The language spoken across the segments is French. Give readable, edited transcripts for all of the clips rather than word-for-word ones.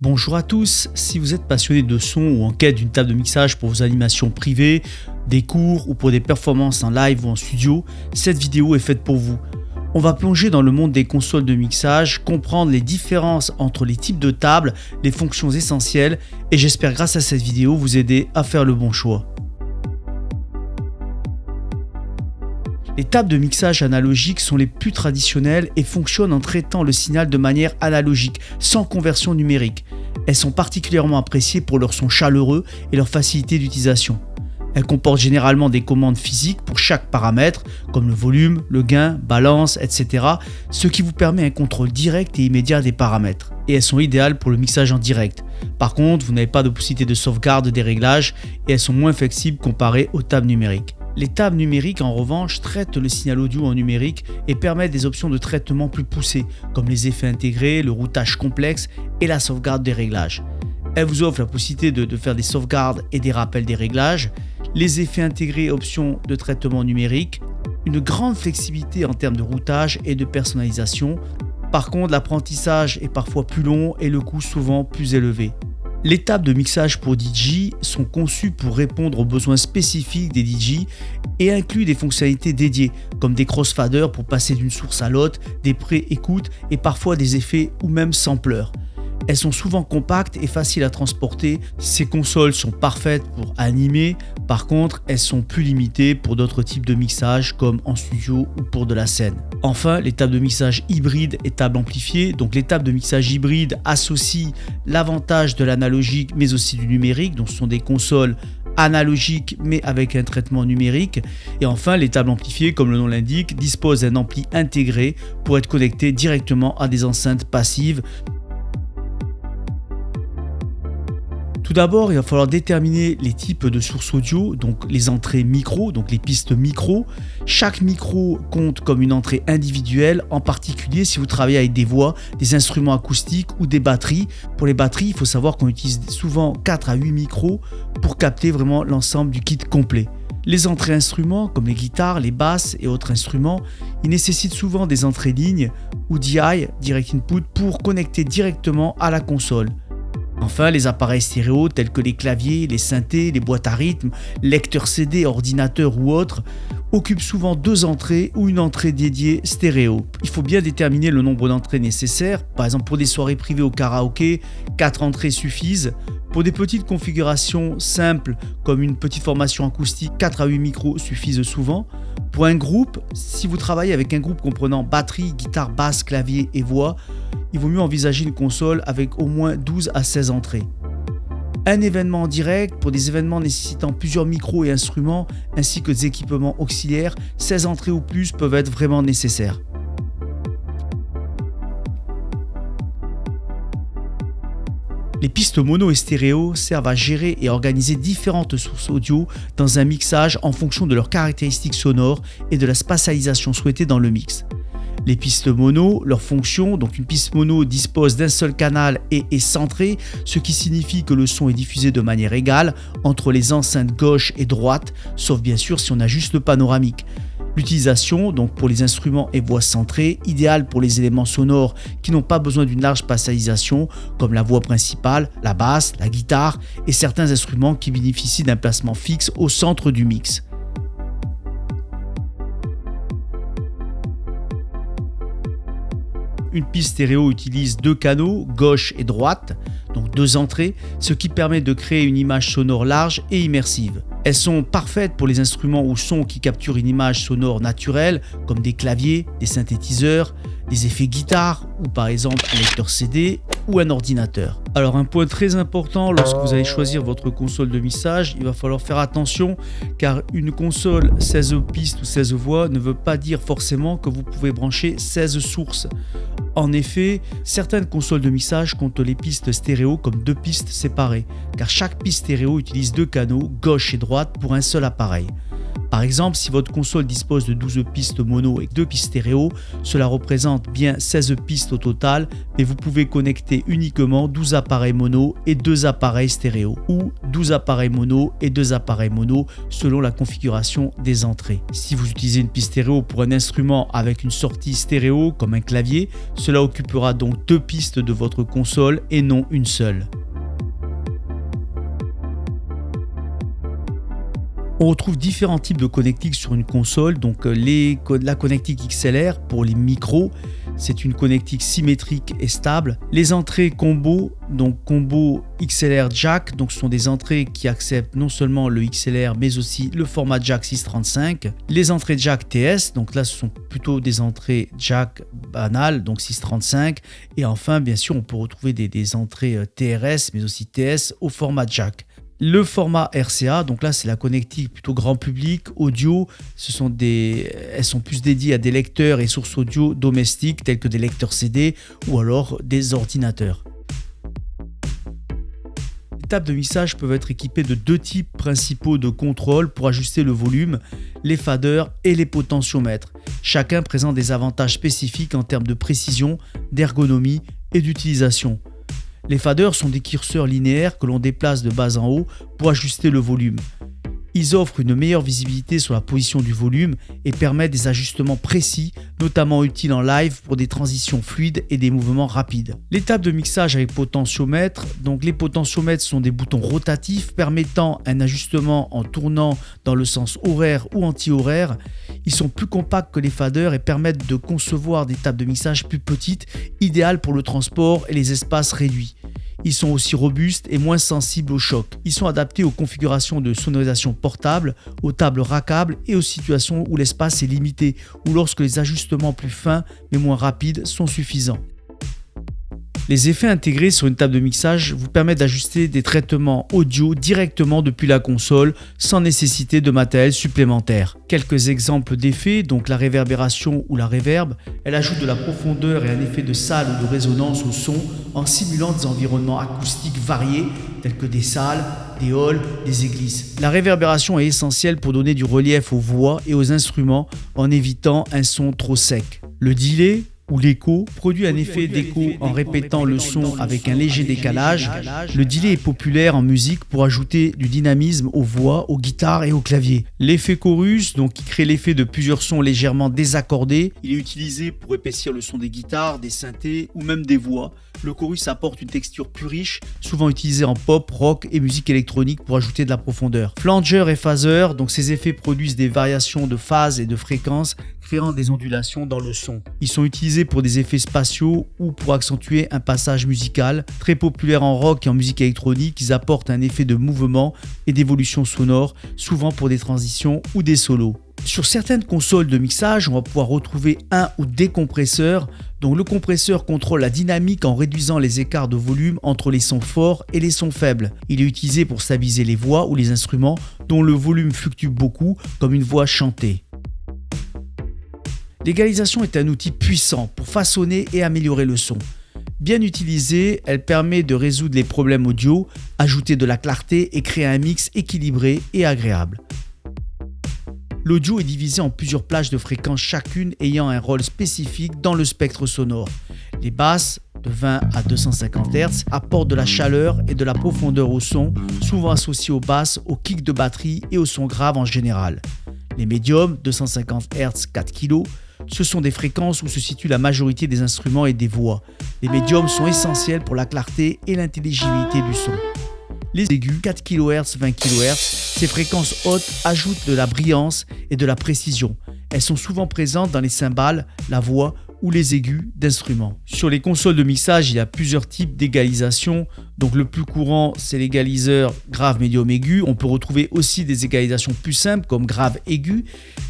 Bonjour à tous, si vous êtes passionné de son ou en quête d'une table de mixage pour vos animations privées, des cours ou pour des performances en live ou en studio, cette vidéo est faite pour vous. On va plonger dans le monde des consoles de mixage, comprendre les différences entre les types de tables, les fonctions essentielles et j'espère grâce à cette vidéo vous aider à faire le bon choix. Les tables de mixage analogiques sont les plus traditionnelles et fonctionnent en traitant le signal de manière analogique, sans conversion numérique. Elles sont particulièrement appréciées pour leur son chaleureux et leur facilité d'utilisation. Elles comportent généralement des commandes physiques pour chaque paramètre, comme le volume, le gain, balance, etc., ce qui vous permet un contrôle direct et immédiat des paramètres. Et elles sont idéales pour le mixage en direct. Par contre, vous n'avez pas de possibilité de sauvegarde des réglages et elles sont moins flexibles comparées aux tables numériques. Les tables numériques, en revanche, traitent le signal audio en numérique et permettent des options de traitement plus poussées, comme les effets intégrés, le routage complexe et la sauvegarde des réglages. Elles vous offrent la possibilité de faire des sauvegardes et des rappels des réglages, les effets intégrés et options de traitement numérique, une grande flexibilité en termes de routage et de personnalisation. Par contre, l'apprentissage est parfois plus long et le coût souvent plus élevé. Les tables de mixage pour DJ sont conçues pour répondre aux besoins spécifiques des DJ et incluent des fonctionnalités dédiées comme des crossfaders pour passer d'une source à l'autre, des pré-écoutes et parfois des effets ou même sampleurs. Elles sont souvent compactes et faciles à transporter. Ces consoles sont parfaites pour animer, par contre elles sont plus limitées pour d'autres types de mixage comme en studio ou pour de la scène. Enfin, les tables de mixage hybrides et tables amplifiées. Donc les tables de mixage hybrides associent l'avantage de l'analogique mais aussi du numérique. Donc ce sont des consoles analogiques mais avec un traitement numérique. Et enfin, les tables amplifiées, comme le nom l'indique, disposent d'un ampli intégré pour être connecté directement à des enceintes passives. Tout d'abord, il va falloir déterminer les types de sources audio, donc les entrées micro, donc les pistes micro. Chaque micro compte comme une entrée individuelle, en particulier si vous travaillez avec des voix, des instruments acoustiques ou des batteries. Pour les batteries, il faut savoir qu'on utilise souvent 4 à 8 micros pour capter vraiment l'ensemble du kit complet. Les entrées instruments, comme les guitares, les basses et autres instruments, ils nécessitent souvent des entrées lignes ou DI, Direct Input, pour connecter directement à la console. Enfin, les appareils stéréo tels que les claviers, les synthés, les boîtes à rythme, lecteurs CD, ordinateurs ou autres occupent souvent 2 entrées ou une entrée dédiée stéréo. Il faut bien déterminer le nombre d'entrées nécessaires. Par exemple, pour des soirées privées au karaoké, 4 entrées suffisent. Pour des petites configurations simples comme une petite formation acoustique, 4 à 8 micros suffisent souvent. Pour un groupe, si vous travaillez avec un groupe comprenant batterie, guitare, basse, clavier et voix, il vaut mieux envisager une console avec au moins 12 à 16 entrées. Un événement en direct, pour des événements nécessitant plusieurs micros et instruments, ainsi que des équipements auxiliaires, 16 entrées ou plus peuvent être vraiment nécessaires. Les pistes mono et stéréo servent à gérer et organiser différentes sources audio dans un mixage en fonction de leurs caractéristiques sonores et de la spatialisation souhaitée dans le mix. Les pistes mono, leur fonction, donc une piste mono dispose d'un seul canal et est centrée, ce qui signifie que le son est diffusé de manière égale entre les enceintes gauche et droite, sauf bien sûr si on a juste le panoramique. L'utilisation, donc pour les instruments et voix centrées, idéale pour les éléments sonores qui n'ont pas besoin d'une large spatialisation, comme la voix principale, la basse, la guitare et certains instruments qui bénéficient d'un placement fixe au centre du mix. Une piste stéréo utilise 2 canaux, gauche et droite, donc 2 entrées, ce qui permet de créer une image sonore large et immersive. Elles sont parfaites pour les instruments ou sons qui capturent une image sonore naturelle, comme des claviers, des synthétiseurs, des effets guitare ou par exemple un lecteur CD ou un ordinateur. Alors un point très important lorsque vous allez choisir votre console de mixage, il va falloir faire attention car une console 16 pistes ou 16 voix ne veut pas dire forcément que vous pouvez brancher 16 sources. En effet, certaines consoles de mixage comptent les pistes stéréo comme 2 pistes séparées, car chaque piste stéréo utilise 2 canaux, gauche et droite, pour un seul appareil. Par exemple, si votre console dispose de 12 pistes mono et 2 pistes stéréo, cela représente bien 16 pistes au total, mais vous pouvez connecter uniquement 12 appareils mono et 2 appareils stéréo, ou 12 appareils mono et 2 appareils mono selon la configuration des entrées. Si vous utilisez une piste stéréo pour un instrument avec une sortie stéréo comme un clavier, cela occupera donc 2 pistes de votre console et non une seule. On retrouve différents types de connectiques sur une console, donc la connectique XLR pour les micros, c'est une connectique symétrique et stable. Les entrées combo, donc combo XLR jack, donc ce sont des entrées qui acceptent non seulement le XLR mais aussi le format jack 635. Les entrées jack TS, donc là ce sont plutôt des entrées jack banales, donc 635. Et enfin bien sûr on peut retrouver des entrées TRS mais aussi TS au format jack. Le format RCA, donc là c'est la connectique plutôt grand public, audio, elles sont plus dédiées à des lecteurs et sources audio domestiques tels que des lecteurs CD ou alors des ordinateurs. Les tables de mixage peuvent être équipées de 2 types principaux de contrôle pour ajuster le volume, les faders et les potentiomètres. Chacun présente des avantages spécifiques en termes de précision, d'ergonomie et d'utilisation. Les faders sont des curseurs linéaires que l'on déplace de bas en haut pour ajuster le volume. Ils offrent une meilleure visibilité sur la position du volume et permettent des ajustements précis, notamment utiles en live pour des transitions fluides et des mouvements rapides. Les tables de mixage avec potentiomètre, donc les potentiomètres sont des boutons rotatifs permettant un ajustement en tournant dans le sens horaire ou anti-horaire. Ils sont plus compacts que les faders et permettent de concevoir des tables de mixage plus petites, idéales pour le transport et les espaces réduits. Ils sont aussi robustes et moins sensibles au choc. Ils sont adaptés aux configurations de sonorisation portable, aux tables rackables et aux situations où l'espace est limité ou lorsque les ajustements plus fins mais moins rapides sont suffisants. Les effets intégrés sur une table de mixage vous permettent d'ajuster des traitements audio directement depuis la console sans nécessité de matériel supplémentaire. Quelques exemples d'effets, donc la réverbération ou la reverb, elle ajoute de la profondeur et un effet de salle ou de résonance au son en simulant des environnements acoustiques variés tels que des salles, des halls, des églises. La réverbération est essentielle pour donner du relief aux voix et aux instruments en évitant un son trop sec. Le delay ou l'écho produit un effet d'écho en répétant le son avec un léger décalage. Le delay est populaire en musique pour ajouter du dynamisme aux voix, aux guitares et aux claviers. L'effet chorus, donc qui crée l'effet de plusieurs sons légèrement désaccordés, il est utilisé pour épaissir le son des guitares, des synthés ou même des voix. Le chorus apporte une texture plus riche, souvent utilisée en pop, rock et musique électronique pour ajouter de la profondeur. Flanger et phaser, donc ces effets produisent des variations de phase et de fréquence, créant des ondulations dans le son. Ils sont utilisés pour des effets spatiaux ou pour accentuer un passage musical. Très populaire en rock et en musique électronique, ils apportent un effet de mouvement et d'évolution sonore, souvent pour des transitions ou des solos. Sur certaines consoles de mixage, on va pouvoir retrouver un ou des compresseurs. Donc le compresseur contrôle la dynamique en réduisant les écarts de volume entre les sons forts et les sons faibles. Il est utilisé pour stabiliser les voix ou les instruments dont le volume fluctue beaucoup, comme une voix chantée. L'égalisation est un outil puissant pour façonner et améliorer le son. Bien utilisée, elle permet de résoudre les problèmes audio, ajouter de la clarté et créer un mix équilibré et agréable. L'audio est divisé en plusieurs plages de fréquences, chacune ayant un rôle spécifique dans le spectre sonore. Les basses, de 20 à 250 Hz, apportent de la chaleur et de la profondeur au son, souvent associés aux basses, aux kicks de batterie et aux sons graves en général. Les médiums, 250 Hz, 4 kg, ce sont des fréquences où se situe la majorité des instruments et des voix. Les médiums sont essentiels pour la clarté et l'intelligibilité du son. Les aigus, 4 kHz, 20 kHz, ces fréquences hautes ajoutent de la brillance et de la précision. Elles sont souvent présentes dans les cymbales, la voix ou les aigus d'instruments. Sur les consoles de mixage, il y a plusieurs types d'égalisation. Donc le plus courant, c'est l'égaliseur grave, médium, aigu. On peut retrouver aussi des égalisations plus simples comme grave, aigu,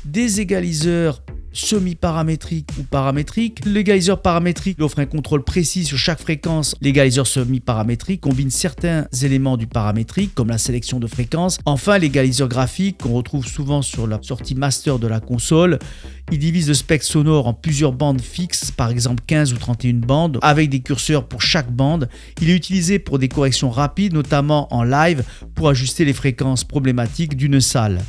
des égaliseurs semi-paramétrique ou paramétrique. L'égaliseur paramétrique offre un contrôle précis sur chaque fréquence. L'égaliseur semi-paramétrique combine certains éléments du paramétrique comme la sélection de fréquences. Enfin, l'égaliseur graphique qu'on retrouve souvent sur la sortie master de la console. Il divise le spectre sonore en plusieurs bandes fixes, par exemple 15 ou 31 bandes, avec des curseurs pour chaque bande. Il est utilisé pour des corrections rapides, notamment en live, pour ajuster les fréquences problématiques d'une salle.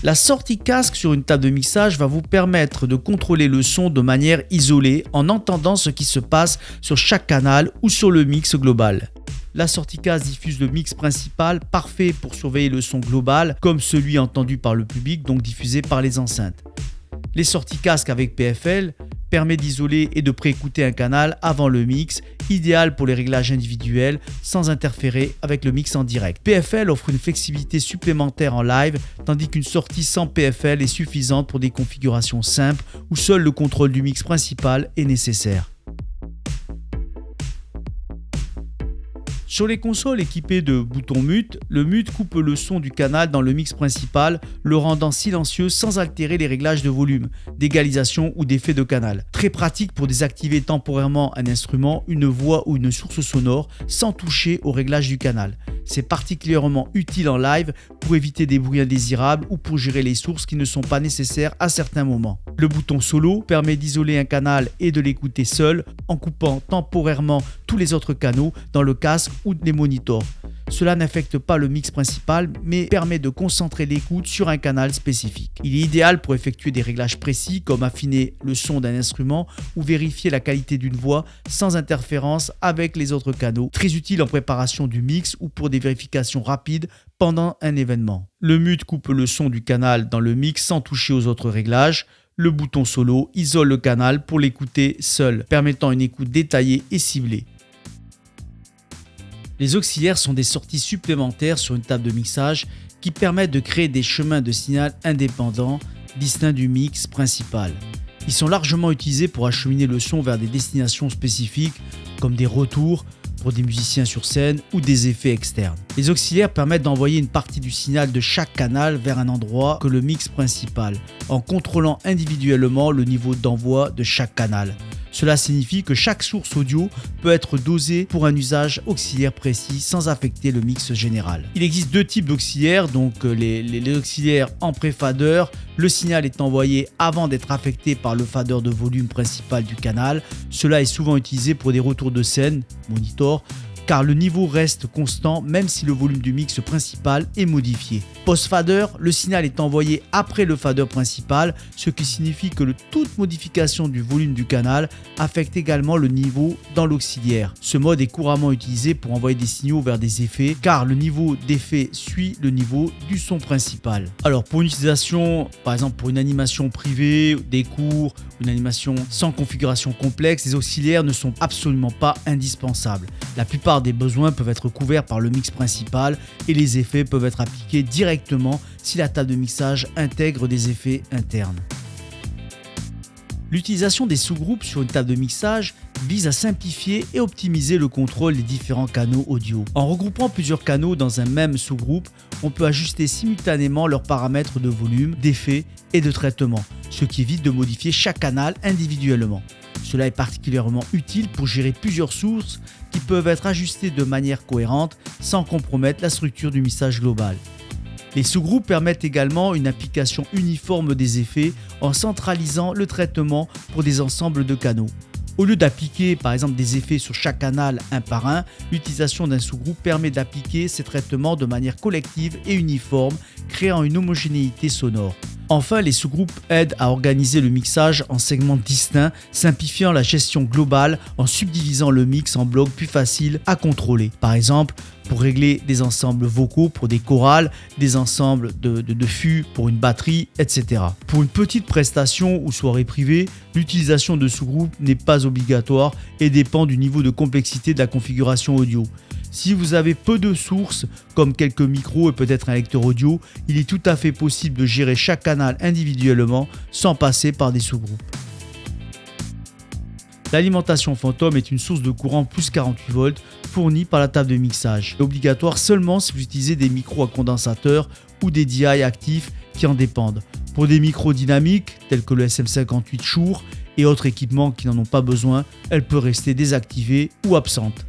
La sortie casque sur une table de mixage va vous permettre de contrôler le son de manière isolée en entendant ce qui se passe sur chaque canal ou sur le mix global. La sortie casque diffuse le mix principal, parfait pour surveiller le son global comme celui entendu par le public, donc diffusé par les enceintes. Les sorties casque avec PFL permet d'isoler et de préécouter un canal avant le mix, idéal pour les réglages individuels sans interférer avec le mix en direct. PFL offre une flexibilité supplémentaire en live, tandis qu'une sortie sans PFL est suffisante pour des configurations simples où seul le contrôle du mix principal est nécessaire. Sur les consoles équipées de boutons mute, le mute coupe le son du canal dans le mix principal, le rendant silencieux sans altérer les réglages de volume, d'égalisation ou d'effet de canal. Très pratique pour désactiver temporairement un instrument, une voix ou une source sonore sans toucher au réglage du canal. C'est particulièrement utile en live pour éviter des bruits indésirables ou pour gérer les sources qui ne sont pas nécessaires à certains moments. Le bouton solo permet d'isoler un canal et de l'écouter seul en coupant temporairement tous les autres canaux dans le casque ou les monitors. Cela n'affecte pas le mix principal mais permet de concentrer l'écoute sur un canal spécifique. Il est idéal pour effectuer des réglages précis comme affiner le son d'un instrument ou vérifier la qualité d'une voix sans interférence avec les autres canaux. Très utile en préparation du mix ou pour des vérifications rapides pendant un événement. Le mute coupe le son du canal dans le mix sans toucher aux autres réglages. Le bouton solo isole le canal pour l'écouter seul, permettant une écoute détaillée et ciblée. Les auxiliaires sont des sorties supplémentaires sur une table de mixage qui permettent de créer des chemins de signal indépendants, distincts du mix principal. Ils sont largement utilisés pour acheminer le son vers des destinations spécifiques comme des retours pour des musiciens sur scène ou des effets externes. Les auxiliaires permettent d'envoyer une partie du signal de chaque canal vers un endroit que le mix principal, en contrôlant individuellement le niveau d'envoi de chaque canal. Cela signifie que chaque source audio peut être dosée pour un usage auxiliaire précis sans affecter le mix général. Il existe deux types d'auxiliaires, donc les auxiliaires en pré-fader. Le signal est envoyé avant d'être affecté par le fader de volume principal du canal. Cela est souvent utilisé pour des retours de scène, monitor, car le niveau reste constant même si le volume du mix principal est modifié. Post-fader, le signal est envoyé après le fader principal, ce qui signifie que toute modification du volume du canal affecte également le niveau dans l'auxiliaire. Ce mode est couramment utilisé pour envoyer des signaux vers des effets, car le niveau d'effet suit le niveau du son principal. Alors pour une utilisation, par exemple pour une animation privée, des cours, une animation sans configuration complexe, les auxiliaires ne sont absolument pas indispensables. La plupart des besoins peuvent être couverts par le mix principal et les effets peuvent être appliqués directement si la table de mixage intègre des effets internes. L'utilisation des sous-groupes sur une table de mixage vise à simplifier et optimiser le contrôle des différents canaux audio. En regroupant plusieurs canaux dans un même sous-groupe, on peut ajuster simultanément leurs paramètres de volume, d'effet et de traitement, ce qui évite de modifier chaque canal individuellement. Cela est particulièrement utile pour gérer plusieurs sources qui peuvent être ajustées de manière cohérente sans compromettre la structure du mixage global. Les sous-groupes permettent également une application uniforme des effets en centralisant le traitement pour des ensembles de canaux. Au lieu d'appliquer par exemple des effets sur chaque canal un par un, l'utilisation d'un sous-groupe permet d'appliquer ces traitements de manière collective et uniforme, créant une homogénéité sonore. Enfin, les sous-groupes aident à organiser le mixage en segments distincts, simplifiant la gestion globale en subdivisant le mix en blocs plus faciles à contrôler. Par exemple, pour régler des ensembles vocaux pour des chorales, des ensembles de fûts pour une batterie, etc. Pour une petite prestation ou soirée privée, l'utilisation de sous-groupes n'est pas obligatoire et dépend du niveau de complexité de la configuration audio. Si vous avez peu de sources, comme quelques micros et peut-être un lecteur audio, il est tout à fait possible de gérer chaque canal individuellement sans passer par des sous-groupes. L'alimentation fantôme est une source de courant plus 48 volts fournie par la table de mixage. C'est obligatoire seulement si vous utilisez des micros à condensateur ou des DI actifs qui en dépendent. Pour des micros dynamiques tels que le SM58 Shure et autres équipements qui n'en ont pas besoin, elle peut rester désactivée ou absente.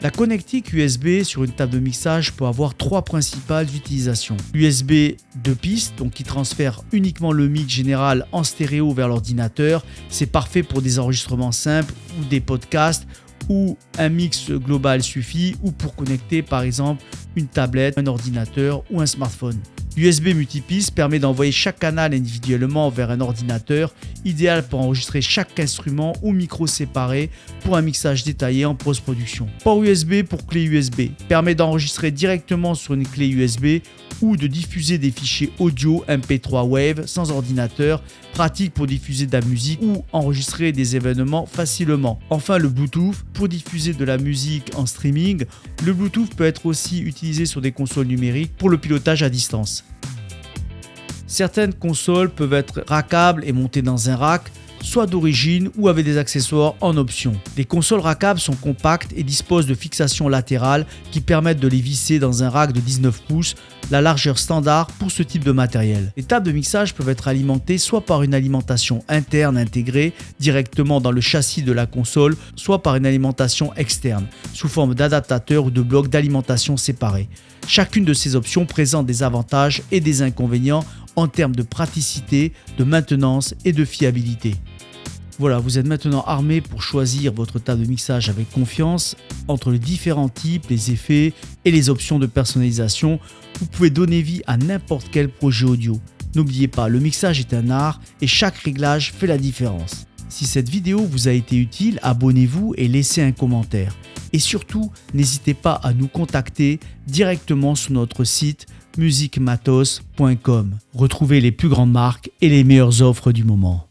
La connectique USB sur une table de mixage peut avoir trois principales utilisations. USB 2 pistes, donc qui transfère uniquement le mix général en stéréo vers l'ordinateur. C'est parfait pour des enregistrements simples ou des podcasts où un mix global suffit, ou pour connecter par exemple une tablette, un ordinateur ou un smartphone. L'USB multipiste permet d'envoyer chaque canal individuellement vers un ordinateur, idéal pour enregistrer chaque instrument ou micro séparé pour un mixage détaillé en post-production. Port USB pour clé USB permet d'enregistrer directement sur une clé USB ou de diffuser des fichiers audio MP3 Wave sans ordinateur, pratique pour diffuser de la musique ou enregistrer des événements facilement. Enfin, le Bluetooth pour diffuser de la musique en streaming. Le Bluetooth peut être aussi utilisé sur des consoles numériques pour le pilotage à distance. Certaines consoles peuvent être rackables et montées dans un rack, soit d'origine ou avec des accessoires en option. Les consoles rackables sont compactes et disposent de fixations latérales qui permettent de les visser dans un rack de 19 pouces, la largeur standard pour ce type de matériel. Les tables de mixage peuvent être alimentées soit par une alimentation interne intégrée directement dans le châssis de la console, soit par une alimentation externe, sous forme d'adaptateur ou de blocs d'alimentation séparés. Chacune de ces options présente des avantages et des inconvénients en termes de praticité, de maintenance et de fiabilité. Voilà, vous êtes maintenant armé pour choisir votre table de mixage avec confiance. Entre les différents types, les effets et les options de personnalisation, vous pouvez donner vie à n'importe quel projet audio. N'oubliez pas, le mixage est un art et chaque réglage fait la différence. Si cette vidéo vous a été utile, abonnez-vous et laissez un commentaire. Et surtout, n'hésitez pas à nous contacter directement sur notre site musicmatos.com. Retrouvez les plus grandes marques et les meilleures offres du moment.